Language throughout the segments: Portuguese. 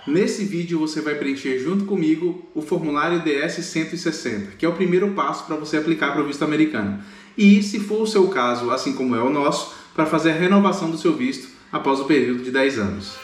Nesse vídeo você vai preencher junto comigo o formulário DS-160, que é o primeiro passo para você aplicar para o visto americano. E, se for o seu caso, assim como é o nosso, para fazer a renovação do seu visto após o período de 10 anos.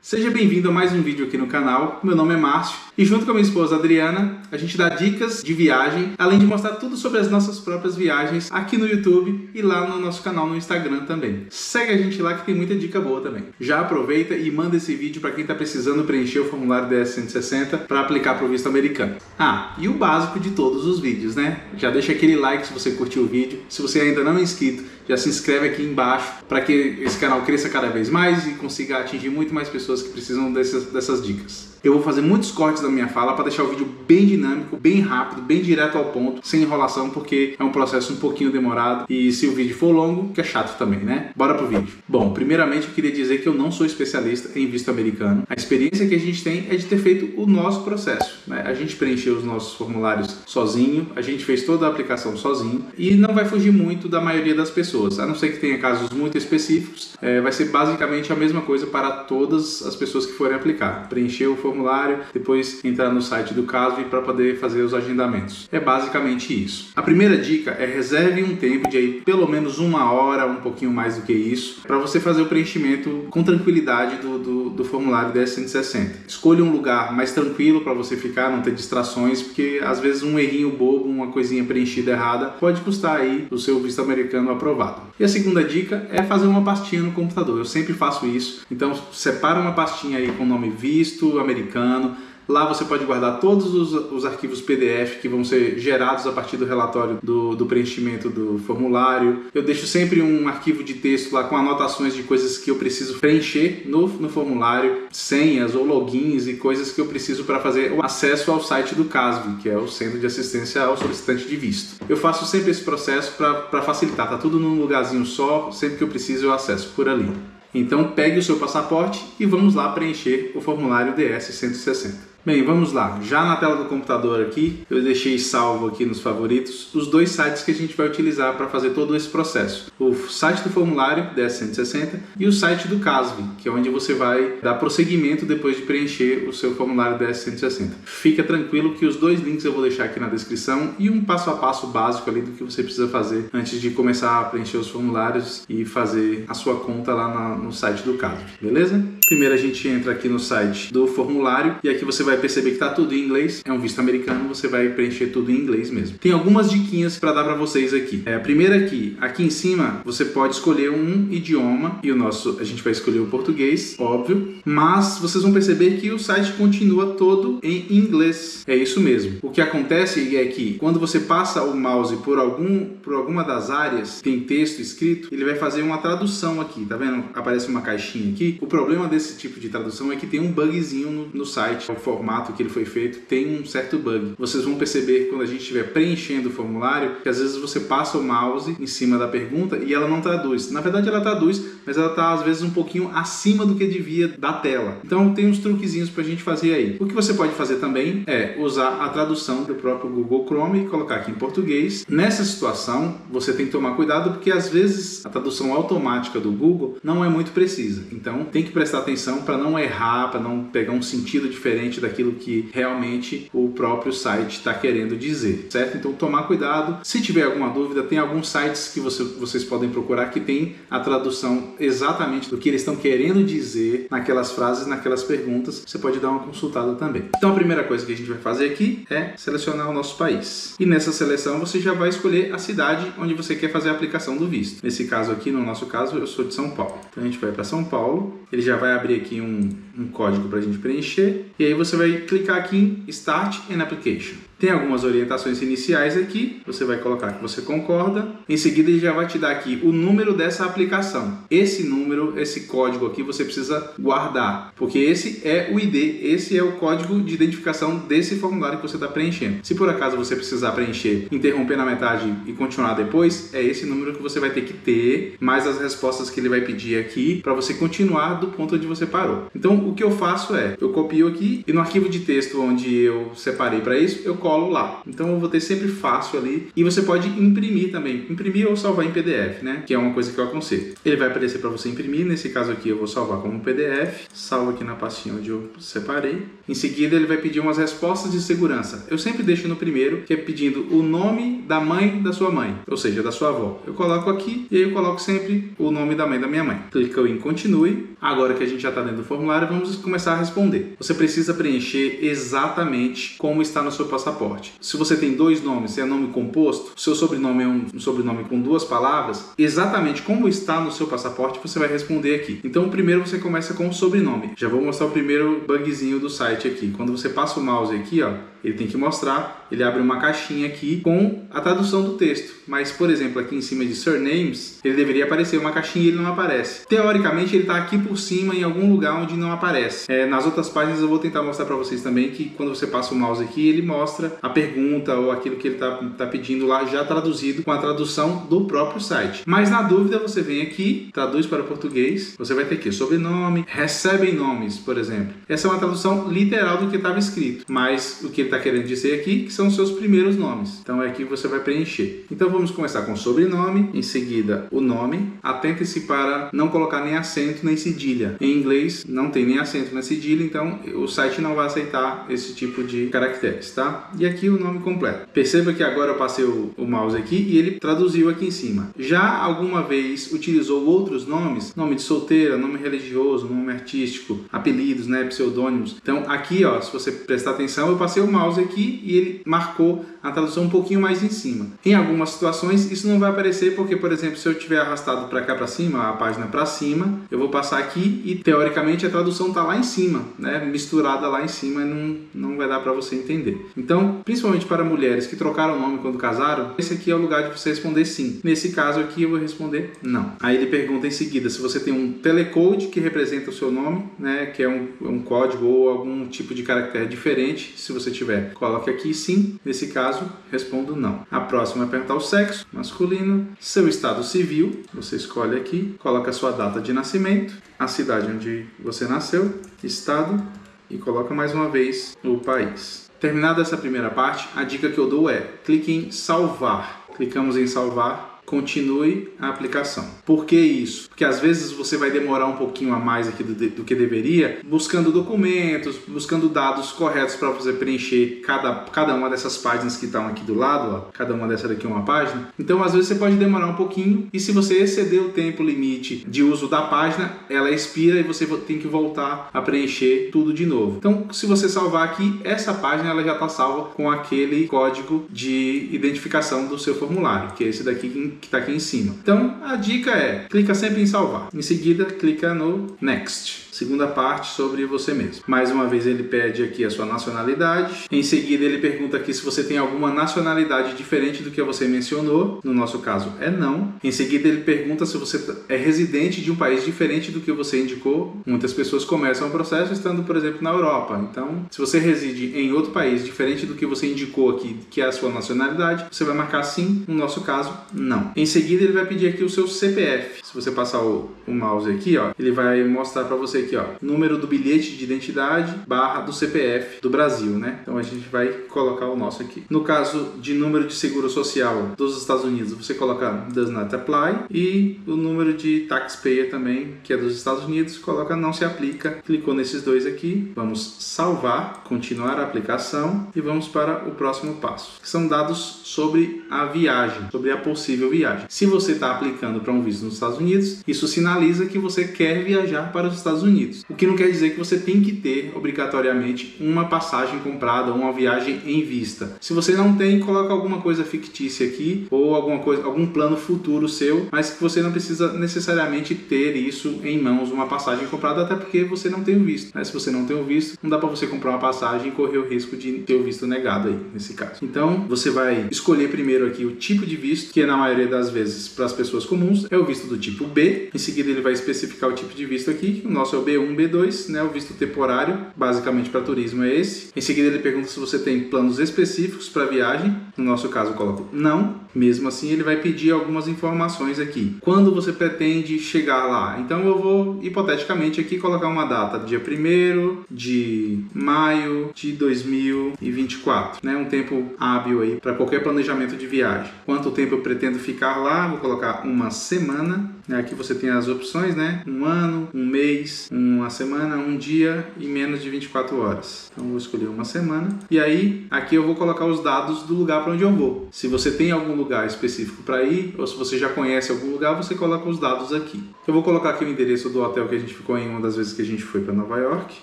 Seja bem-vindo a mais um vídeo aqui no canal. Meu nome é Márcio e junto com a minha esposa Adriana, a gente dá dicas de viagem, além de mostrar tudo sobre as nossas próprias viagens aqui no YouTube e lá no nosso canal no Instagram também. Segue a gente lá que tem muita dica boa também. Já aproveita e manda esse vídeo para quem está precisando preencher o formulário DS-160 para aplicar para o visto americano. Ah, e o básico de todos os vídeos, né? Já deixa aquele like se você curtiu o vídeo. Se você ainda não é inscrito, já se inscreve aqui embaixo para que esse canal cresça cada vez mais e consiga atingir muito mais pessoas que precisam dessas dicas. Eu vou fazer muitos cortes da minha fala para deixar o vídeo bem dinâmico, bem rápido, bem direto ao ponto, sem enrolação, porque é um processo um pouquinho demorado e se o vídeo for longo, que é chato também, né? Bora pro vídeo. Bom, primeiramente eu queria dizer que eu não sou especialista em visto americano. A experiência que a gente tem é de ter feito o nosso processo, né? A gente preencheu os nossos formulários sozinho, a gente fez toda a aplicação sozinho e não vai fugir muito da maioria das pessoas, a não ser que tenha casos muito específicos, vai ser basicamente a mesma coisa para todas as pessoas que forem aplicar. Preencher o formulário, depois entrar no site do caso e para poder fazer os agendamentos. É basicamente isso. A primeira dica é reserve um tempo de aí pelo menos 1 hora, um pouquinho mais do que isso, para você fazer o preenchimento com tranquilidade do formulário DS-160. Escolha um lugar mais tranquilo para você ficar, não ter distrações, porque às vezes um errinho bobo, uma coisinha preenchida errada, pode custar aí o seu visto americano aprovado. E a segunda dica é fazer uma pastinha no computador. Eu sempre faço isso. Então separa uma pastinha aí com o nome visto americano. Lá você pode guardar todos os arquivos PDF que vão ser gerados a partir do relatório do preenchimento do formulário. Eu deixo sempre um arquivo de texto lá com anotações de coisas que eu preciso preencher no formulário, senhas ou logins e coisas que eu preciso para fazer o acesso ao site do CASV, que é o Centro de Assistência ao Solicitante de Visto. Eu faço sempre esse processo para facilitar, tá tudo num lugarzinho só, sempre que eu preciso eu acesso por ali. Então pegue o seu passaporte e vamos lá preencher o formulário DS-160. Bem, vamos lá. Já na tela do computador aqui, eu deixei salvo aqui nos favoritos os 2 sites que a gente vai utilizar para fazer todo esse processo. O site do formulário DS-160 e o site do CASV, que é onde você vai dar prosseguimento depois de preencher o seu formulário DS-160. Fica tranquilo que os 2 links eu vou deixar aqui na descrição e um passo a passo básico ali do que você precisa fazer antes de começar a preencher os formulários e fazer a sua conta lá no site do CASV, beleza? Primeiro a gente entra aqui no site do formulário e aqui você vai perceber que está tudo em inglês. É um visto americano, você vai preencher tudo em inglês mesmo. Tem algumas diquinhas para dar para vocês aqui. A primeira aqui em cima, você pode escolher um idioma e a gente vai escolher o português, óbvio, mas vocês vão perceber que o site continua todo em inglês. É isso mesmo. O que acontece é que quando você passa o mouse por alguma das áreas, tem texto escrito, ele vai fazer uma tradução aqui, tá vendo? Aparece uma caixinha aqui. O problema desse tipo de tradução é que tem um bugzinho no site. O formato que ele foi feito tem um certo bug. Vocês vão perceber quando a gente estiver preenchendo o formulário que às vezes você passa o mouse em cima da pergunta e ela não traduz. Na verdade ela traduz, mas ela está às vezes um pouquinho acima do que devia da tela. Então tem uns truquezinhos para a gente fazer aí. O que você pode fazer também é usar a tradução do próprio Google Chrome e colocar aqui em português. Nessa situação você tem que tomar cuidado porque às vezes a tradução automática do Google não é muito precisa. Então tem que prestar atenção para não errar, para não pegar um sentido diferente daquilo que realmente o próprio site está querendo dizer, certo? Então tomar cuidado. Se tiver alguma dúvida, tem alguns sites que vocês podem procurar que tem a tradução exatamente do que eles estão querendo dizer naquelas frases, naquelas perguntas. Você pode dar uma consultada também. Então a primeira coisa que a gente vai fazer aqui é selecionar o nosso país. E nessa seleção você já vai escolher a cidade onde você quer fazer a aplicação do visto. Nesse caso aqui, no nosso caso, eu sou de São Paulo. Então a gente vai para São Paulo. Ele já vai abrir aqui um código para a gente preencher. E aí você vai clicar aqui em Start an Application. Tem algumas orientações iniciais aqui, você vai colocar que você concorda. Em seguida ele já vai te dar aqui o número dessa aplicação. Esse número, esse código aqui você precisa guardar, porque esse é o ID, esse é o código de identificação desse formulário que você está preenchendo. Se por acaso você precisar preencher, interromper na metade e continuar depois, é esse número que você vai ter que ter, mais as respostas que ele vai pedir aqui, para você continuar do ponto onde você parou. Então o que eu faço é, eu copio aqui e no arquivo de texto onde eu separei para isso, eu coloco colo lá. Então eu vou ter sempre fácil ali. E você pode imprimir também. Imprimir ou salvar em PDF, né? Que é uma coisa que eu aconselho. Ele vai aparecer para você imprimir. Nesse caso aqui eu vou salvar como PDF. Salvo aqui na pastinha onde eu separei. Em seguida ele vai pedir umas respostas de segurança. Eu sempre deixo no primeiro, que é pedindo o nome da mãe da sua mãe. Ou seja, da sua avó. Eu coloco aqui e aí eu coloco sempre o nome da mãe da minha mãe. Clico em continue. Agora que a gente já está dentro do formulário, vamos começar a responder. Você precisa preencher exatamente como está no seu passaporte. Se você tem dois nomes, se é nome composto, seu sobrenome é um sobrenome com duas palavras, exatamente como está no seu passaporte você vai responder aqui. Então primeiro você começa com o sobrenome. Já vou mostrar o primeiro bugzinho do site aqui. Quando você passa o mouse aqui, ó, ele tem que mostrar, ele abre uma caixinha aqui com a tradução do texto. Mas, por exemplo, aqui em cima de surnames, ele deveria aparecer uma caixinha e ele não aparece. Teoricamente, ele está aqui por cima em algum lugar onde não aparece. Nas outras páginas eu vou tentar mostrar para vocês também que quando você passa o mouse aqui, ele mostra a pergunta ou aquilo que ele tá pedindo lá já traduzido com a tradução do próprio site. Mas na dúvida, você vem aqui, traduz para português, você vai ter aqui sobrenome, recebem nomes, por exemplo. Essa é uma tradução literal do que estava escrito, mas o que ele está querendo dizer aqui que são os seus primeiros nomes. Então é aqui que você vai preencher. Então vamos começar com sobrenome, em seguida o nome. Atente-se para não colocar nem acento nem cedilha. Em inglês não tem nem acento nem cedilha, então o site não vai aceitar esse tipo de caracteres, tá? E aqui o nome completo. Perceba que agora eu passei o mouse aqui e ele traduziu aqui em cima. Já alguma vez utilizou outros nomes? Nome de solteira, nome religioso, nome artístico, apelidos, né, pseudônimos. Então aqui, ó, se você prestar atenção, eu passei o mouse aqui e ele marcou a tradução um pouquinho mais em cima. Em algumas situações isso não vai aparecer porque, por exemplo, se eu tiver arrastado para cá para cima, a página para cima, eu vou passar aqui e teoricamente a tradução está lá em cima, né, misturada lá em cima e não vai dar para você entender. Então, principalmente para mulheres que trocaram o nome quando casaram, esse aqui é o lugar de você responder sim. Nesse caso aqui eu vou responder não. Aí ele pergunta em seguida se você tem um telecode que representa o seu nome, né, que é um código ou algum tipo de caractere diferente. Se você tiver, coloque aqui sim. Nesse caso, respondo não. A próxima é perguntar o sexo, masculino, seu estado civil, você escolhe aqui, coloca a sua data de nascimento, a cidade onde você nasceu, estado e coloca mais uma vez o país. Terminada essa primeira parte, a dica que eu dou é clique em salvar. Clicamos em salvar. Continue a aplicação. Por que isso? Porque às vezes você vai demorar um pouquinho a mais aqui do que deveria, buscando documentos, buscando dados corretos para você preencher cada uma dessas páginas que estão aqui do lado, ó. Cada uma dessa daqui é uma página. Então às vezes você pode demorar um pouquinho e se você exceder o tempo limite de uso da página, ela expira e você tem que voltar a preencher tudo de novo. Então se você salvar aqui, essa página ela já está salva com aquele código de identificação do seu formulário, que é esse daqui que está aqui em cima. Então a dica é, clica sempre em salvar. Em seguida, clica no Next. Segunda parte sobre você mesmo. Mais uma vez ele pede aqui a sua nacionalidade. Em seguida ele pergunta aqui se você tem alguma nacionalidade diferente do que você mencionou. No nosso caso é não. Em seguida ele pergunta se você é residente de um país diferente do que você indicou. Muitas pessoas começam o processo estando, por exemplo, na Europa. Então, se você reside em outro país diferente do que você indicou aqui, que é a sua nacionalidade, você vai marcar sim. No nosso caso, não. Em seguida ele vai pedir aqui o seu CPF. Se você passar o mouse aqui, ó, ele vai mostrar para você aqui, ó, número do bilhete de identidade / do CPF do Brasil, né? Então a gente vai colocar o nosso aqui. No caso de número de seguro social dos Estados Unidos, você coloca does not apply e o número de taxpayer também, que é dos Estados Unidos, coloca não se aplica. Clicou nesses dois aqui, vamos salvar, continuar a aplicação e vamos para o próximo passo, que são dados sobre a viagem, sobre a possível viagem. Se você está aplicando para um visto nos Estados Unidos, isso sinaliza que você quer viajar para os Estados Unidos. O que não quer dizer que você tem que ter obrigatoriamente uma passagem comprada ou uma viagem em vista. Se você não tem, coloca alguma coisa fictícia aqui ou algum plano futuro seu, mas que você não precisa necessariamente ter isso em mãos, uma passagem comprada, até porque você não tem o visto. Se você não tem o visto, não dá para você comprar uma passagem e correr o risco de ter o visto negado aí, nesse caso. Então, você vai escolher primeiro aqui o tipo de visto, que na maioria das vezes para as pessoas comuns é o visto do tipo tipo B. Em seguida ele vai especificar o tipo de visto aqui. O nosso é o B1, B2, né? O visto temporário, basicamente para turismo é esse. Em seguida ele pergunta se você tem planos específicos para viagem. No nosso caso eu coloco não. Mesmo assim ele vai pedir algumas informações aqui. Quando você pretende chegar lá? Então eu vou hipoteticamente aqui colocar uma data, dia 1º de maio de 2024, né? Um tempo hábil aí para qualquer planejamento de viagem. Quanto tempo eu pretendo ficar lá? Vou colocar uma semana. Aqui você tem as opções, né? Um ano, um mês, uma semana, um dia e menos de 24 horas. Então eu vou escolher uma semana. E aí, aqui eu vou colocar os dados do lugar para onde eu vou. Se você tem algum lugar específico para ir, ou se você já conhece algum lugar, você coloca os dados aqui. Eu vou colocar aqui o endereço do hotel que a gente ficou em uma das vezes que a gente foi para Nova York.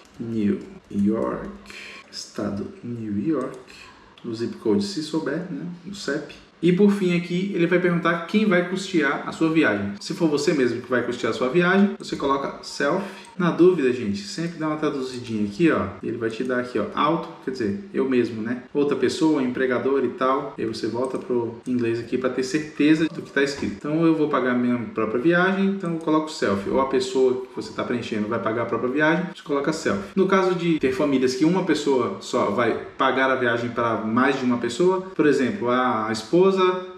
New York, estado New York. O zip code se souber, né? O CEP. E por fim aqui, ele vai perguntar quem vai custear a sua viagem. Se for você mesmo que vai custear a sua viagem, você coloca self. Na dúvida, gente, sempre dá uma traduzidinha aqui, ó. Ele vai te dar aqui, ó, auto, quer dizer, eu mesmo, né? Outra pessoa, empregador e tal. E aí você volta pro inglês aqui para ter certeza do que está escrito. Então eu vou pagar a minha própria viagem, então eu coloco self. Ou a pessoa que você está preenchendo vai pagar a própria viagem, você coloca self. No caso de ter famílias que uma pessoa só vai pagar a viagem para mais de uma pessoa, por exemplo, a esposa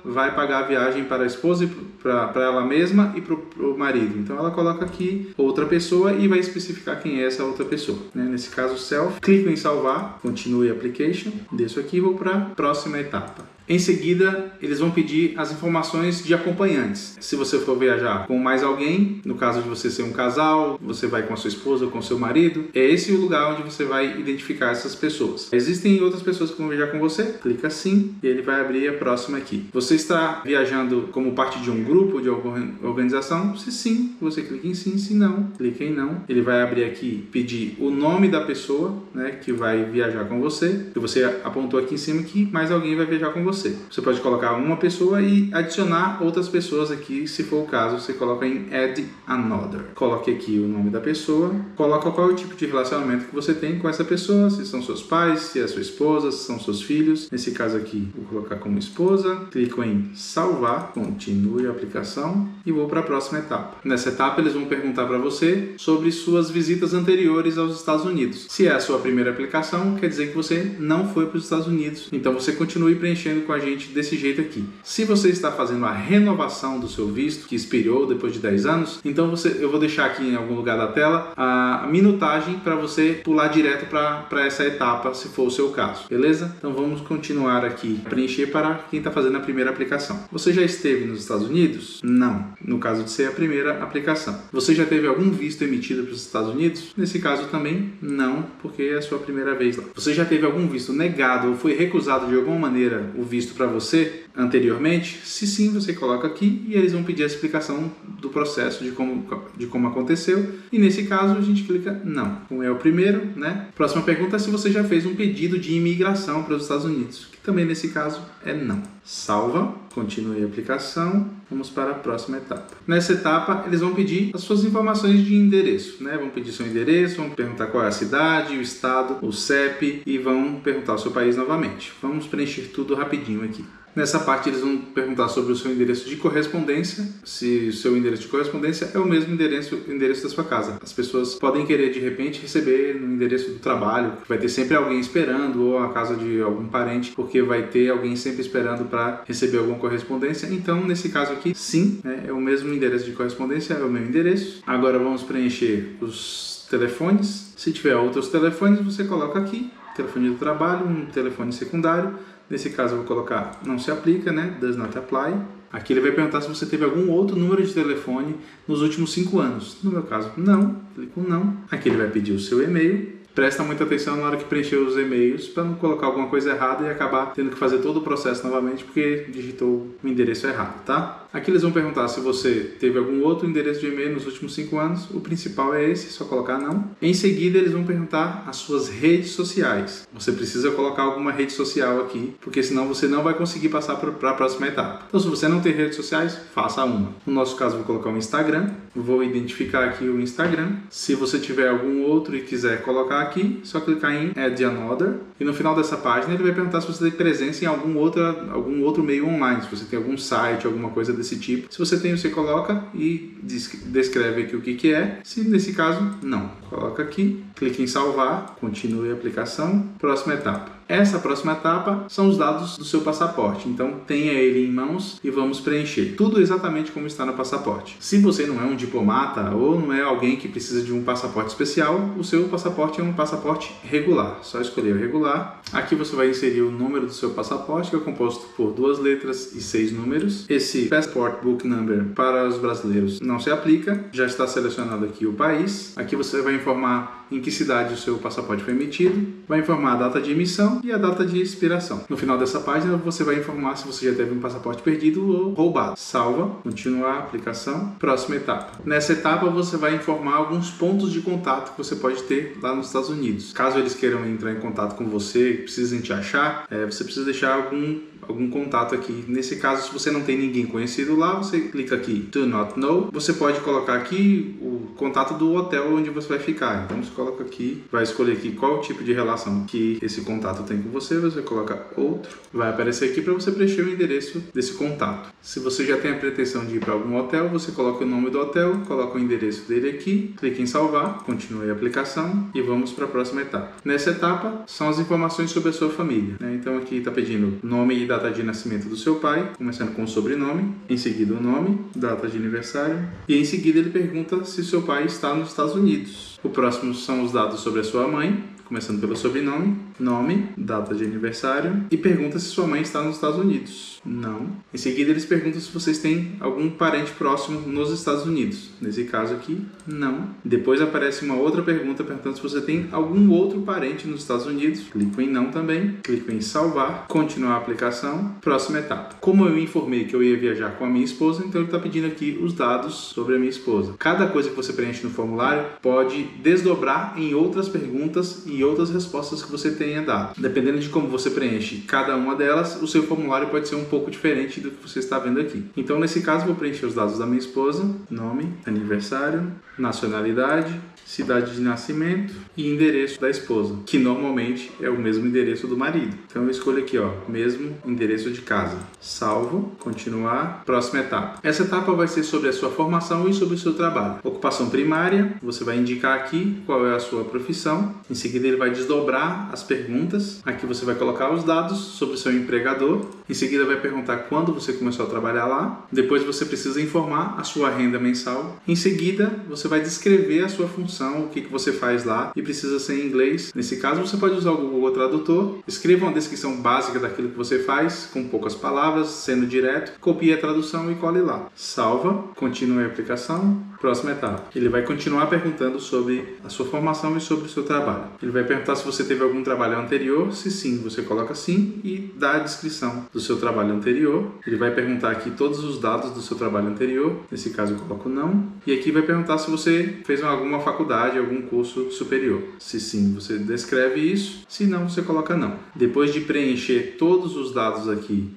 vai pagar a viagem para a esposa e para ela mesma e para o marido. Então ela coloca aqui outra pessoa e vai especificar quem é essa outra pessoa, né? Nesse caso self, clico em salvar, continue application, desço aqui e vou para a próxima etapa. Em seguida, eles vão pedir as informações de acompanhantes. Se você for viajar com mais alguém, no caso de você ser um casal, você vai com a sua esposa ou com o seu marido, é esse o lugar onde você vai identificar essas pessoas. Existem outras pessoas que vão viajar com você, clica sim e ele vai abrir a próxima aqui. Você está viajando como parte de um grupo, de alguma organização? Se sim, você clica em sim, se não, clica em não. Ele vai abrir aqui, pedir o nome da pessoa, né, que vai viajar com você, que você apontou aqui em cima que mais alguém vai viajar com você. Você pode colocar uma pessoa e adicionar outras pessoas aqui, se for o caso, você coloca em Add Another. Coloque aqui o nome da pessoa, coloca qual é o tipo de relacionamento que você tem com essa pessoa, se são seus pais, se é sua esposa, se são seus filhos. Nesse caso aqui, vou colocar como esposa, clico em salvar, continue a aplicação e vou para a próxima etapa. Nessa etapa, eles vão perguntar para você sobre suas visitas anteriores aos Estados Unidos. Se é a sua primeira aplicação, quer dizer que você não foi para os Estados Unidos, então você continue preenchendo com a gente desse jeito aqui. Se você está fazendo a renovação do seu visto, que expirou depois de 10 anos, então eu vou deixar aqui em algum lugar da tela a minutagem para você pular direto para essa etapa, se for o seu caso, beleza? Então vamos continuar aqui, preencher para quem está fazendo a primeira aplicação. Você já esteve nos Estados Unidos? Não, no caso de ser a primeira aplicação. Você já teve algum visto emitido para os Estados Unidos? Nesse caso também não, porque é a sua primeira vez lá. Você já teve algum visto negado ou foi recusado de alguma maneira o visto para você anteriormente? Se sim, você coloca aqui e eles vão pedir a explicação do processo de como aconteceu, e nesse caso a gente clica não. Como é o primeiro, né? Próxima pergunta é se você já fez um pedido de imigração para os Estados Unidos, que também nesse caso é não. Salva, continue a aplicação, vamos para a próxima etapa. Nessa etapa eles vão pedir as suas informações de endereço, né? Vão pedir seu endereço, vão perguntar qual é a cidade, o estado, o CEP e vão perguntar o seu país novamente. Vamos preencher tudo rapidinho aqui. Nessa parte eles vão perguntar sobre o seu endereço de correspondência, se o seu endereço de correspondência é o mesmo endereço da sua casa. As pessoas podem querer de repente receber no endereço do trabalho, vai ter sempre alguém esperando, ou a casa de algum parente, porque vai ter alguém sempre esperando para receber alguma correspondência. Então nesse caso aqui sim, é o mesmo endereço de correspondência, é o meu endereço. Agora vamos preencher os telefones. Se tiver outros telefones, você coloca aqui, telefone do trabalho, um telefone secundário. Nesse caso eu vou colocar não se aplica, né? Does not apply. Aqui ele vai perguntar se você teve algum outro número de telefone nos últimos 5 anos. No meu caso, não. Clico não. Aqui ele vai pedir o seu e-mail. Presta muita atenção na hora que preencher os e-mails para não colocar alguma coisa errada e acabar tendo que fazer todo o processo novamente porque digitou o endereço errado, tá? Aqui eles vão perguntar se você teve algum outro endereço de e-mail nos últimos 5 anos. O principal é esse, só colocar não. Em seguida eles vão perguntar as suas redes sociais. Você precisa colocar alguma rede social aqui, porque senão você não vai conseguir passar para a próxima etapa. Então se você não tem redes sociais, faça uma. No nosso caso vou colocar um Instagram. Vou identificar aqui o Instagram. Se você tiver algum outro e quiser colocar aqui, só clicar em Add Another. E no final dessa página ele vai perguntar se você tem presença em algum outro meio online, se você tem algum site, alguma coisa desse tipo. Se você tem, você coloca e descreve aqui o que é. Se nesse caso, não. Coloca aqui, clique em salvar, continue a aplicação, próxima etapa. Essa próxima etapa são os dados do seu passaporte, então tenha ele em mãos e vamos preencher tudo exatamente como está no passaporte. Se você não é um diplomata ou não é alguém que precisa de um passaporte especial, o seu passaporte é um passaporte regular, só escolher o regular. Aqui você vai inserir o número do seu passaporte, que é composto por 2 letras e 6 números. Esse Passport Book Number para os brasileiros não se aplica, já está selecionado aqui o país. Aqui você vai informar em que cidade o seu passaporte foi emitido, vai informar a data de emissão e a data de expiração. No final dessa página você vai informar se você já teve um passaporte perdido ou roubado. Salva, continuar a aplicação, próxima etapa. Nessa etapa você vai informar alguns pontos de contato que você pode ter lá nos Estados Unidos. Caso eles queiram entrar em contato com você, precisem te achar, você precisa deixar algum contato aqui. Nesse caso, se você não tem ninguém conhecido lá, você clica aqui Do Not Know. Você pode colocar aqui o contato do hotel onde você vai ficar. Então você coloca aqui, vai escolher aqui qual o tipo de relação que esse contato tem com você, você coloca outro. Vai aparecer aqui para você preencher o endereço desse contato. Se você já tem a pretensão de ir para algum hotel, você coloca o nome do hotel, coloca o endereço dele aqui, clica em salvar, continue a aplicação e vamos para a próxima etapa. Nessa etapa são as informações sobre a sua família, né? Então aqui está pedindo nome e data de nascimento do seu pai, começando com o sobrenome, em seguida o nome, data de aniversário e em seguida ele pergunta se seu pai está nos Estados Unidos. O próximo são os dados sobre a sua mãe, começando pelo sobrenome, nome, data de aniversário e pergunta se sua mãe está nos Estados Unidos. Não. Em seguida eles perguntam se vocês têm algum parente próximo nos Estados Unidos. Nesse caso aqui, não. Depois aparece uma outra pergunta perguntando se você tem algum outro parente nos Estados Unidos. Clico em não também, clico em salvar, continuar a aplicação, próxima etapa. Como eu informei que eu ia viajar com a minha esposa, então ele está pedindo aqui os dados sobre a minha esposa. Cada coisa que você preenche no formulário pode desdobrar em outras perguntas e outras respostas que você tenha dado. Dependendo de como você preenche cada uma delas, o seu formulário pode ser um pouco diferente do que você está vendo aqui. Então, nesse caso, vou preencher os dados da minha esposa, nome, aniversário, nacionalidade, cidade de nascimento e endereço da esposa, que normalmente é o mesmo endereço do marido. Então eu escolho aqui, mesmo endereço de casa. Salvo, continuar, próxima etapa. Essa etapa vai ser sobre a sua formação e sobre o seu trabalho. Ocupação primária, você vai indicar aqui qual é a sua profissão. Em seguida ele vai desdobrar as perguntas. Aqui você vai colocar os dados sobre o seu empregador. Em seguida vai perguntar quando você começou a trabalhar lá. Depois você precisa informar a sua renda mensal. Em seguida você vai descrever a sua função, o que você faz lá e precisa ser em inglês. Nesse caso você pode usar o Google Tradutor. Escreva uma descrição básica daquilo que você faz, com poucas palavras, sendo direto. Copie a tradução e cole lá. Salva, continue a aplicação, próxima etapa. Ele vai continuar perguntando sobre a sua formação e sobre o seu trabalho. Ele vai perguntar se você teve algum trabalho anterior. Se sim, você coloca sim e dá a descrição do seu trabalho anterior. Ele vai perguntar aqui todos os dados do seu trabalho anterior. Nesse caso eu coloco não. E aqui vai perguntar se você fez alguma faculdade, algum curso superior. Se sim, você descreve isso. Se não, você coloca não. Depois de preencher todos os dados aqui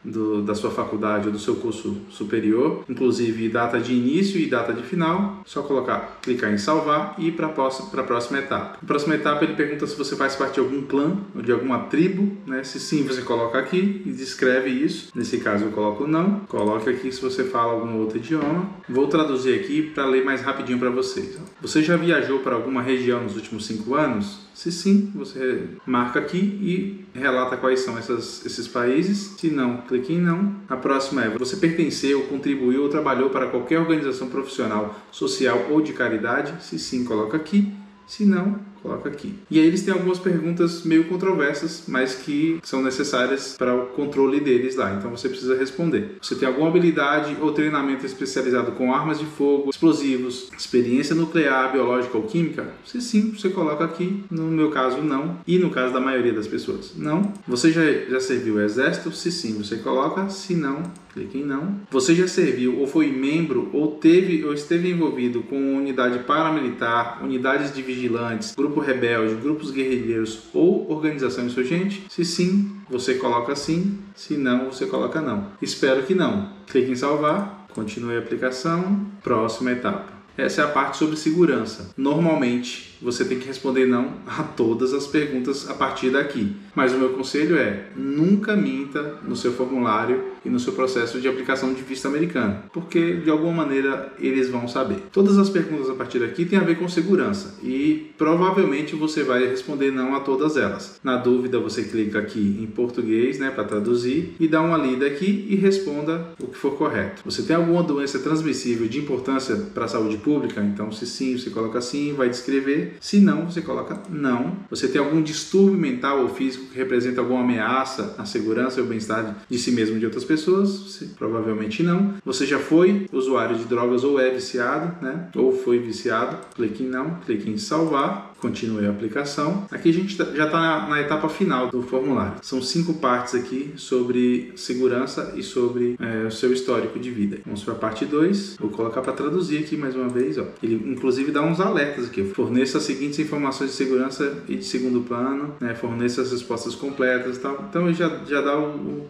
da sua faculdade ou do seu curso superior, inclusive data de início e data de final, só clicar em salvar e ir para a próxima etapa. Na próxima etapa ele pergunta se você faz parte de algum clã ou de alguma tribo, né? Se sim, você coloca aqui e descreve isso. Nesse caso eu coloco não. Coloque aqui se você fala algum outro idioma. Vou traduzir aqui para ler mais rapidinho para vocês. Você já viajou para alguma região nos últimos 5 anos? Se sim, você marca aqui e relata quais são esses países. Se não, clique em não. A próxima é: você pertenceu, contribuiu ou trabalhou para qualquer organização profissional, social ou de caridade? Se sim, coloca aqui. Se não, coloca aqui. E aí eles têm algumas perguntas meio controversas, mas que são necessárias para o controle deles lá. Então você precisa responder. Você tem alguma habilidade ou treinamento especializado com armas de fogo, explosivos, experiência nuclear, biológica ou química? Se sim, você coloca aqui. No meu caso, não. E no caso da maioria das pessoas, não. Você já serviu o exército? Se sim, você coloca. Se não, clique em não. Você já serviu ou foi membro ou esteve envolvido com unidade paramilitar, unidades de vigilantes, grupo rebelde, grupos guerrilheiros ou organização insurgente? Se sim, você coloca sim. Se não, você coloca não. Espero que não. Clique em salvar, continue a aplicação, próxima etapa. Essa é a parte sobre segurança. Normalmente, você tem que responder não a todas as perguntas a partir daqui. Mas o meu conselho é: nunca minta no seu formulário e no seu processo de aplicação de visto americano, porque de alguma maneira eles vão saber. Todas as perguntas a partir daqui têm a ver com segurança e provavelmente você vai responder não a todas elas. Na dúvida, você clica aqui em português, né, para traduzir e dá uma lida aqui e responda o que for correto. Você tem alguma doença transmissível de importância para a saúde pública? Então, se sim, você coloca sim, vai descrever. Se não, você coloca não. Você tem algum distúrbio mental ou físico que representa alguma ameaça à segurança e ao bem-estar de si mesmo e de outras pessoas? Provavelmente não. Você já foi usuário de drogas ou é viciado, né? Ou foi viciado? Clique em não, clique em salvar. Continue a aplicação. Aqui a gente já está na etapa final do formulário. São 5 partes aqui sobre segurança e sobre o seu histórico de vida. Vamos para a parte 2. Vou colocar para traduzir aqui mais uma vez. Ó. Ele inclusive dá uns alertas aqui. Forneça as seguintes informações de segurança e de segundo plano. Né? Forneça as respostas completas e tal. Então ele já dá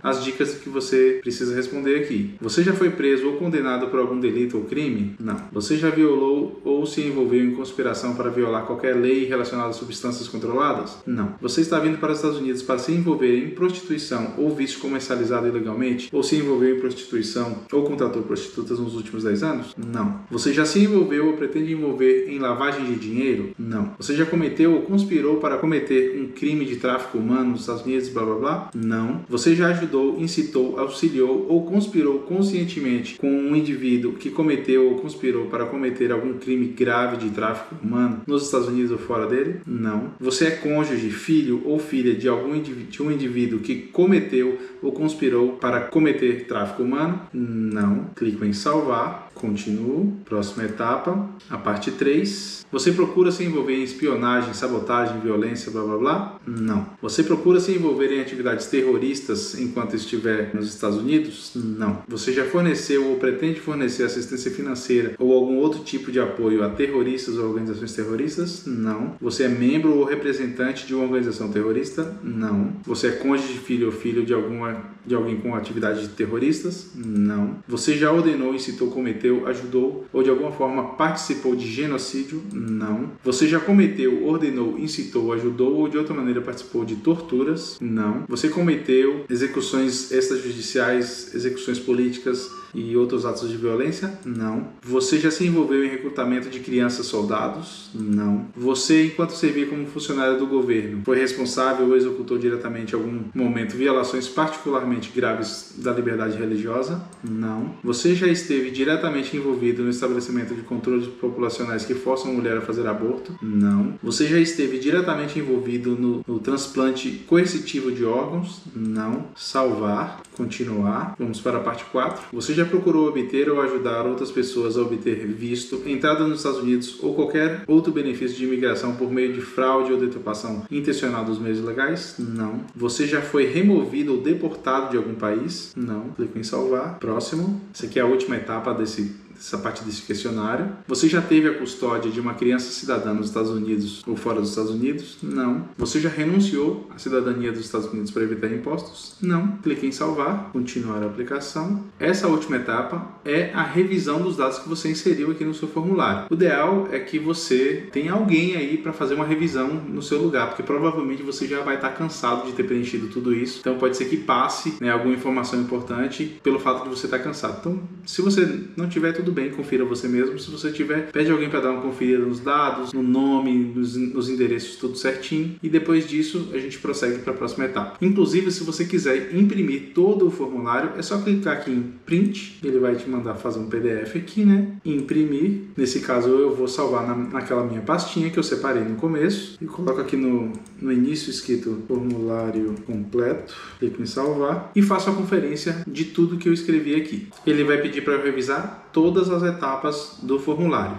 as dicas que você precisa responder aqui. Você já foi preso ou condenado por algum delito ou crime? Não. Você já violou ou se envolveu em conspiração para violar qualquer lei relacionada a substâncias controladas? Não. Você está vindo para os Estados Unidos para se envolver em prostituição ou vício comercializado ilegalmente? Ou se envolveu em prostituição ou contratou prostitutas nos últimos 10 anos? Não. Você já se envolveu ou pretende envolver em lavagem de dinheiro? Não. Você já cometeu ou conspirou para cometer um crime de tráfico humano nos Estados Unidos, blá blá blá? Não. Você já ajudou, incitou, auxiliou ou conspirou conscientemente com um indivíduo que cometeu ou conspirou para cometer algum crime grave de tráfico humano nos Estados Unidos ou fora dele? Não. Você é cônjuge, filho ou filha de um indivíduo que cometeu ou conspirou para cometer tráfico humano? Não. Clico em salvar. Continuo. Próxima etapa. A parte 3. Você procura se envolver em espionagem, sabotagem, violência, blá blá blá? Não. Você procura se envolver em atividades terroristas enquanto estiver nos Estados Unidos? Não. Você já forneceu ou pretende fornecer assistência financeira ou algum outro tipo de apoio a terroristas ou organizações terroristas? Não. Você é membro ou representante de uma organização terrorista? Não. Você é cônjuge, filho ou filho de alguém com atividades terroristas? Não. Você já ordenou, incitou, cometeu, ajudou ou de alguma forma participou de genocídio? Não. Você já cometeu, ordenou, incitou, ajudou ou de outra maneira participou de torturas? Não. Você cometeu execuções extrajudiciais, execuções políticas e outros atos de violência? Não. Você já se envolveu em recrutamento de crianças soldados? Não. Você, enquanto servia como funcionário do governo, foi responsável ou executou diretamente em algum momento violações particularmente graves da liberdade religiosa? Não. Você já esteve diretamente envolvido no estabelecimento de controles populacionais que forçam a mulher a fazer aborto? Não. Você já esteve diretamente envolvido no transplante coercitivo de órgãos? Não. Salvar. Continuar. Vamos para a parte 4. Você já procurou obter ou ajudar outras pessoas a obter visto, entrada nos Estados Unidos ou qualquer outro benefício de imigração por meio de fraude ou deturpação intencional dos meios legais? Não. Você já foi removido ou deportado de algum país? Não. Clico em salvar. Próximo. Essa aqui é a última etapa dessa parte desse questionário. Você já teve a custódia de uma criança cidadã nos Estados Unidos ou fora dos Estados Unidos? Não. Você já renunciou à cidadania dos Estados Unidos para evitar impostos? Não. Clique em salvar. Continuar a aplicação. Essa última etapa é a revisão dos dados que você inseriu aqui no seu formulário. O ideal é que você tenha alguém aí para fazer uma revisão no seu lugar, porque provavelmente você já vai estar cansado de ter preenchido tudo isso. Então pode ser que passe, né, alguma informação importante pelo fato de você estar cansado. Então, se você não tiver tudo bem, confira você mesmo. Se você tiver, pede alguém para dar uma conferida nos dados, no nome, nos endereços, tudo certinho. E depois disso, a gente prossegue para a próxima etapa. Inclusive, se você quiser imprimir todo o formulário, é só clicar aqui em print. Ele vai te mandar fazer um PDF aqui, né? Imprimir. Nesse caso, eu vou salvar naquela minha pastinha que eu separei no começo. E coloco aqui no início escrito formulário completo. Clico em salvar. E faço a conferência de tudo que eu escrevi aqui. Ele vai pedir para eu revisar todas as etapas do formulário.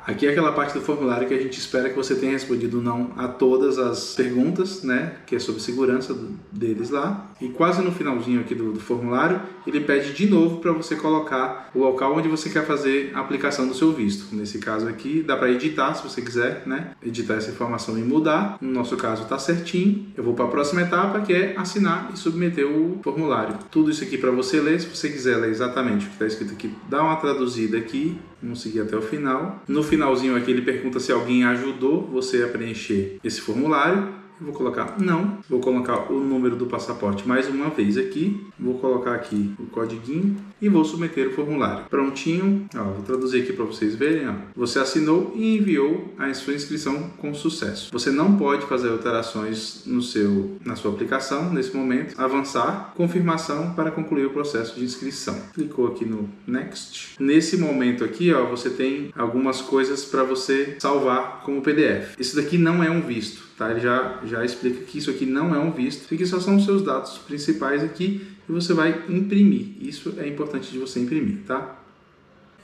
Aqui é aquela parte do formulário que a gente espera que você tenha respondido não a todas as perguntas, né? Que é sobre segurança deles lá. E quase no finalzinho aqui do formulário, ele pede de novo para você colocar o local onde você quer fazer a aplicação do seu visto. Nesse caso aqui, dá para editar se você quiser, né? Editar essa informação e mudar. No nosso caso está certinho. Eu vou para a próxima etapa, que é assinar e submeter o formulário. Tudo isso aqui para você ler. Se você quiser ler exatamente o que está escrito aqui, dá uma traduzida aqui. Vamos seguir até o final. No finalzinho aqui ele pergunta se alguém ajudou você a preencher esse formulário. vou colocar não, vou colocar o número do passaporte mais uma vez aqui, vou colocar aqui o codiguinho e vou submeter o formulário. Prontinho, vou traduzir aqui para vocês verem. Você assinou e enviou a sua inscrição com sucesso. Você não pode fazer alterações na sua aplicação nesse momento. Avançar, confirmação para concluir o processo de inscrição. Clicou aqui no Next. Nesse momento aqui, você tem algumas coisas para você salvar como PDF. Isso daqui não é um visto, tá? Ele já explica que isso aqui não é um visto, e que só são os seus dados principais aqui e você vai imprimir. Isso é importante de você imprimir, tá?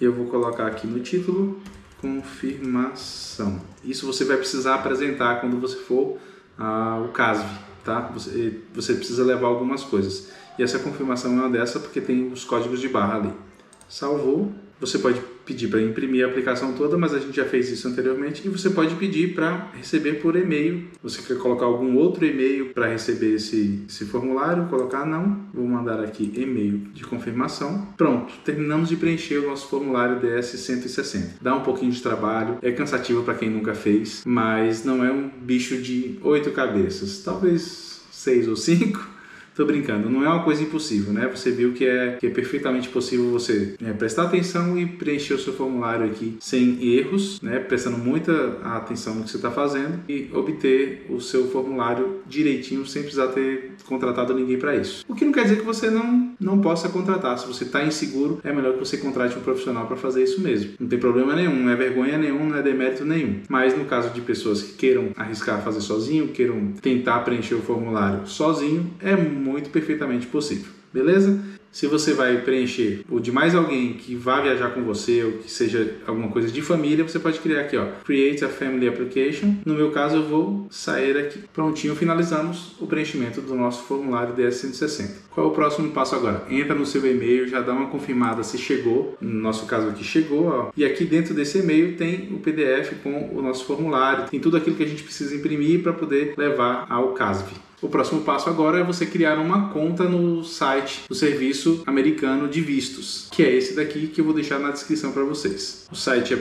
Eu vou colocar aqui no título, confirmação. Isso você vai precisar apresentar quando você for ao CASV, tá? Você precisa levar algumas coisas. E essa confirmação é uma dessa porque tem os códigos de barra ali. Salvou. Você pode pedir para imprimir a aplicação toda, mas a gente já fez isso anteriormente. E você pode pedir para receber por e-mail. Você quer colocar algum outro e-mail para receber esse formulário? Colocar não. Vou mandar aqui e-mail de confirmação. Pronto, terminamos de preencher o nosso formulário DS-160. Dá um pouquinho de trabalho, é cansativo para quem nunca fez, mas não é um bicho de 8 cabeças, talvez 6 ou 5. Tô brincando, não é uma coisa impossível, né? Você viu que é perfeitamente possível você prestar atenção e preencher o seu formulário aqui sem erros, né? Prestando muita atenção no que você está fazendo e obter o seu formulário direitinho sem precisar ter contratado ninguém para isso. O que não quer dizer que você não possa contratar. Se você está inseguro, é melhor que você contrate um profissional para fazer isso mesmo. Não tem problema nenhum, não é vergonha nenhum, não é demérito nenhum. Mas no caso de pessoas que queiram arriscar fazer sozinho, queiram tentar preencher o formulário sozinho, é muito perfeitamente possível, beleza? Se você vai preencher ou de mais alguém que vá viajar com você ou que seja alguma coisa de família, você pode criar aqui, Create a Family Application. No meu caso, eu vou sair aqui. Prontinho, finalizamos o preenchimento do nosso formulário DS-160. Qual é o próximo passo agora? Entra no seu e-mail, já dá uma confirmada se chegou. No nosso caso aqui chegou, E aqui dentro desse e-mail tem o PDF com o nosso formulário. Tem tudo aquilo que a gente precisa imprimir para poder levar ao CASV. O próximo passo agora é você criar uma conta no site do Serviço Americano de Vistos, que é esse daqui que eu vou deixar na descrição para vocês. O site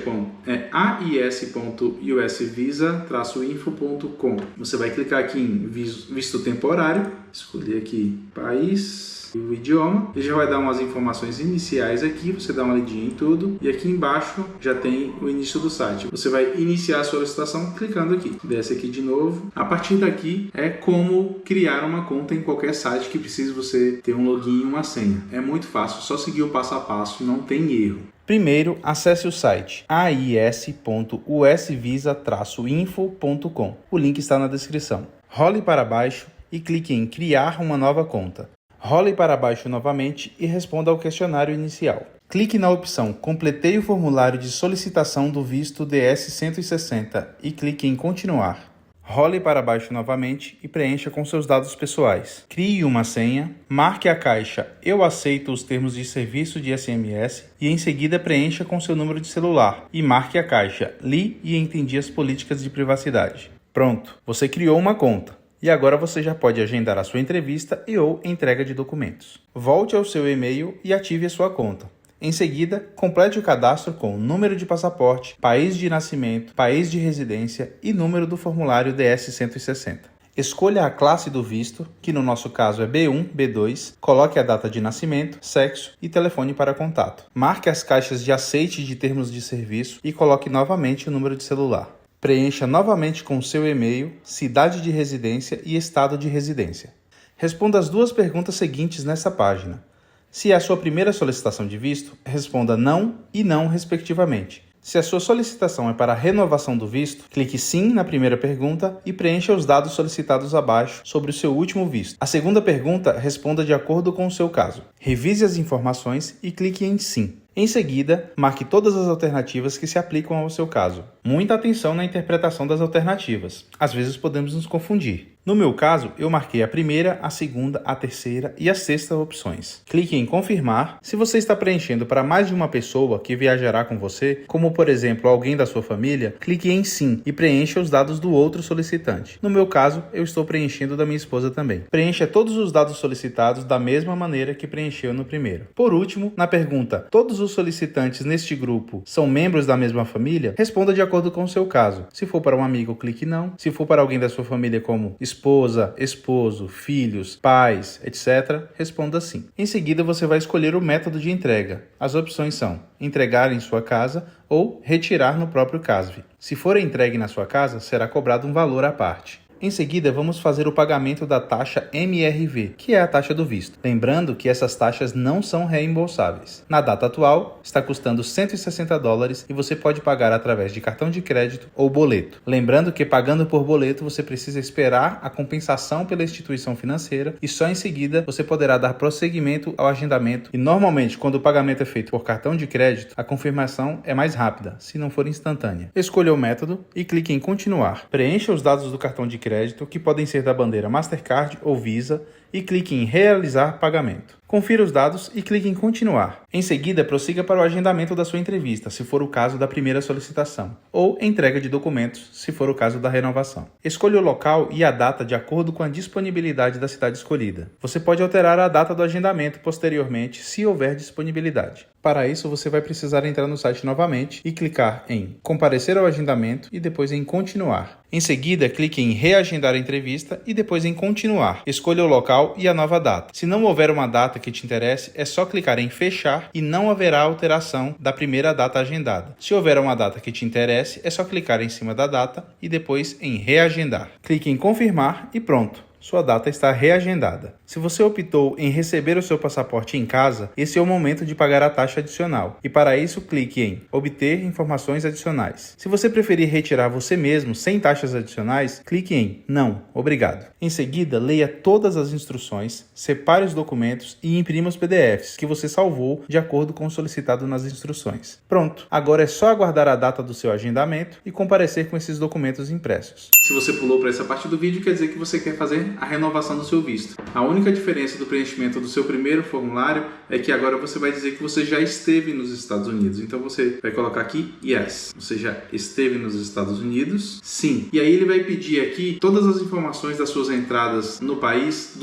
é ais.usvisa-info.com. Você vai clicar aqui em visto temporário, escolher aqui país e o idioma. Ele já vai dar umas informações iniciais aqui, você dá uma lidinha em tudo e aqui embaixo já tem o início do site. Você vai iniciar a solicitação clicando aqui. Desce aqui de novo. A partir daqui é como criar uma conta em qualquer site que precise você ter um login e uma senha. É muito fácil, só seguir o passo a passo, não tem erro. Primeiro, acesse o site ais.usvisa-info.com. O link está na descrição. Role para baixo e clique em criar uma nova conta. Role para baixo novamente e responda ao questionário inicial. Clique na opção Completei o formulário de solicitação do visto DS-160 e clique em Continuar. Role para baixo novamente e preencha com seus dados pessoais. Crie uma senha, marque a caixa Eu aceito os termos de serviço de SMS e em seguida preencha com seu número de celular e marque a caixa Li e entendi as políticas de privacidade. Pronto, você criou uma conta. E agora você já pode agendar a sua entrevista ou entrega de documentos. Volte ao seu e-mail e ative a sua conta. Em seguida, complete o cadastro com número de passaporte, país de nascimento, país de residência e número do formulário DS-160. Escolha a classe do visto, que no nosso caso é B1, B2, coloque a data de nascimento, sexo e telefone para contato. Marque as caixas de aceite de termos de serviço e coloque novamente o número de celular. Preencha novamente com seu e-mail, cidade de residência e estado de residência. Responda as duas perguntas seguintes nessa página. Se é a sua primeira solicitação de visto, responda não e não, respectivamente. Se a sua solicitação é para a renovação do visto, clique sim na primeira pergunta e preencha os dados solicitados abaixo sobre o seu último visto. A segunda pergunta, responda de acordo com o seu caso. Revise as informações e clique em sim. Em seguida, marque todas as alternativas que se aplicam ao seu caso. Muita atenção na interpretação das alternativas. Às vezes podemos nos confundir. No meu caso, eu marquei a primeira, a segunda, a terceira e a sexta opções. Clique em confirmar. Se você está preenchendo para mais de uma pessoa que viajará com você, como por exemplo alguém da sua família, clique em sim e preencha os dados do outro solicitante. No meu caso, eu estou preenchendo da minha esposa também. Preencha todos os dados solicitados da mesma maneira que preencheu no primeiro. Por último, na pergunta, todos os solicitantes neste grupo são membros da mesma família? Responda de acordo com o seu caso. Se for para um amigo, clique não. Se for para alguém da sua família como esposa, esposo, filhos, pais, etc., responda sim. Em seguida, você vai escolher o método de entrega. As opções são entregar em sua casa ou retirar no próprio CASV. Se for entregue na sua casa, será cobrado um valor à parte. Em seguida, vamos fazer o pagamento da taxa MRV, que é a taxa do visto. Lembrando que essas taxas não são reembolsáveis. Na data atual, está custando $160 e você pode pagar através de cartão de crédito ou boleto. Lembrando que pagando por boleto, você precisa esperar a compensação pela instituição financeira e só em seguida você poderá dar prosseguimento ao agendamento. E normalmente, quando o pagamento é feito por cartão de crédito, a confirmação é mais rápida, se não for instantânea. Escolha o método e clique em continuar. Preencha os dados do cartão de crédito, que podem ser da bandeira Mastercard ou Visa, e clique em realizar pagamento. Confira os dados e clique em continuar. Em seguida, prossiga para o agendamento da sua entrevista, se for o caso da primeira solicitação, ou entrega de documentos, se for o caso da renovação. Escolha o local e a data de acordo com a disponibilidade da cidade escolhida. Você pode alterar a data do agendamento posteriormente, se houver disponibilidade. Para isso, você vai precisar entrar no site novamente e clicar em comparecer ao agendamento e depois em continuar. Em seguida, clique em reagendar a entrevista e depois em continuar. Escolha o local e a nova data. Se não houver uma data que te interesse, é só clicar em fechar e não haverá alteração da primeira data agendada. Se houver uma data que te interesse, é só clicar em cima da data e depois em reagendar. Clique em confirmar e pronto. Sua data está reagendada. Se você optou em receber o seu passaporte em casa, esse é o momento de pagar a taxa adicional. E para isso, clique em obter informações adicionais. Se você preferir retirar você mesmo sem taxas adicionais, clique em não, obrigado. Em seguida, leia todas as instruções, separe os documentos e imprima os PDFs que você salvou de acordo com o solicitado nas instruções. Pronto, agora é só aguardar a data do seu agendamento e comparecer com esses documentos impressos. Se você pulou para essa parte do vídeo, quer dizer que você quer fazer a renovação do seu visto. A única diferença do preenchimento do seu primeiro formulário é que agora você vai dizer que você já esteve nos Estados Unidos. Então você vai colocar aqui yes. Você já esteve nos Estados Unidos? Sim. E aí ele vai pedir aqui todas as informações das suas entradas no país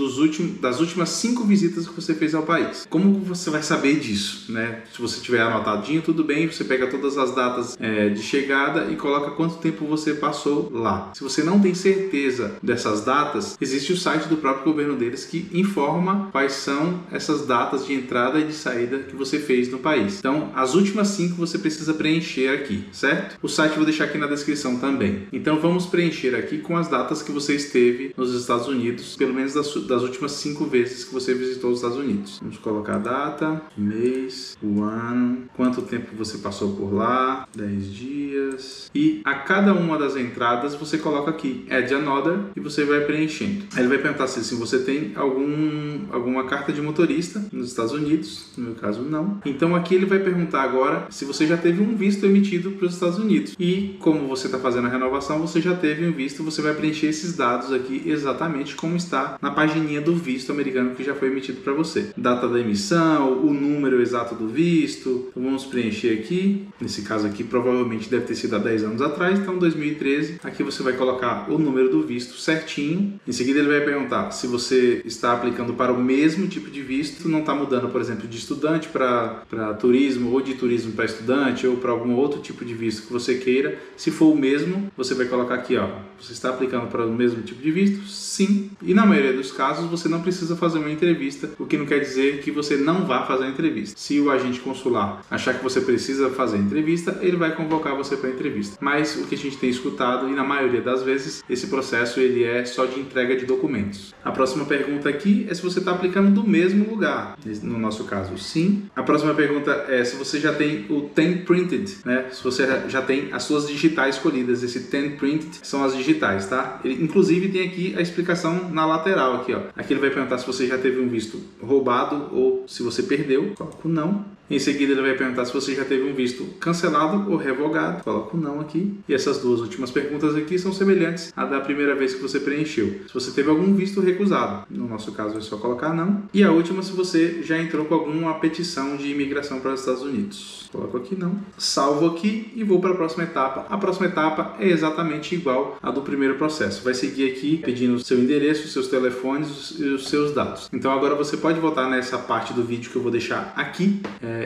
das últimas 5 visitas que você fez ao país. Como você vai saber disso, né? Se você tiver anotadinho, tudo bem. Você pega todas as datas de chegada e coloca quanto tempo você passou lá. Se você não tem certeza dessas datas, existe o site do próprio governo deles que informa quais são essas datas de entrada e de saída que você fez no país. Então, as últimas 5 você precisa preencher aqui, certo? O site eu vou deixar aqui na descrição também. Então, vamos preencher aqui com as datas que você esteve nos Estados Unidos, pelo menos das últimas 5 vezes que você visitou os Estados Unidos. Vamos colocar a data, o mês, o ano, quanto tempo você passou por lá, 10 dias. E a cada uma das entradas você coloca aqui, add another, e você vai preenchendo. Aí ele vai perguntar se você tem alguma carta de motorista nos Estados Unidos, no meu caso não. Então aqui ele vai perguntar agora se você já teve um visto emitido para os Estados Unidos. E como você está fazendo a renovação, você já teve um visto, você vai preencher esses dados aqui exatamente como está na pagininha do visto americano que já foi emitido para você. Data da emissão, o número exato do visto. Então vamos preencher aqui. Nesse caso aqui provavelmente deve ter sido há 10 anos atrás, então 2013. Aqui você vai colocar o número do visto certinho. Em seguida ele vai perguntar se você está aplicando para o mesmo tipo de visto, não está mudando, por exemplo, de estudante para turismo, ou de turismo para estudante, ou para algum outro tipo de visto que você queira. Se for o mesmo, você vai colocar aqui, ó, você está aplicando para o mesmo tipo de visto? Sim. E na maioria dos casos, você não precisa fazer uma entrevista, o que não quer dizer que você não vá fazer a entrevista. Se o agente consular achar que você precisa fazer a entrevista, ele vai convocar você para a entrevista. Mas o que a gente tem escutado, e na maioria das vezes, esse processo ele é só de entrega de documentos. A próxima pergunta aqui é se você está aplicando do mesmo lugar. No nosso caso, sim. A próxima pergunta é se você já tem o 10 printed, né? Se você já tem as suas digitais escolhidas. Esse 10 printed são as digitais, tá? Ele, inclusive, tem aqui a explicação na lateral aqui, ó. Aqui ele vai perguntar se você já teve um visto roubado ou se você perdeu. Coloco não. Em seguida ele vai perguntar se você já teve um visto cancelado ou revogado. Coloco não aqui. E essas duas últimas perguntas aqui são semelhantes à da primeira vez que você preencheu. Se você você teve algum visto recusado. No nosso caso é só colocar não. E a última, se você já entrou com alguma petição de imigração para os Estados Unidos. Coloco aqui não. Salvo aqui e vou para a próxima etapa. A próxima etapa é exatamente igual à do primeiro processo. Vai seguir aqui pedindo o seu endereço, os seus telefones e os seus dados. Então agora você pode voltar nessa parte do vídeo que eu vou deixar aqui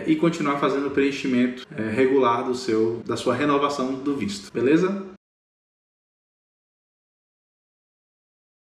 e continuar fazendo o preenchimento regular da sua renovação do visto. Beleza?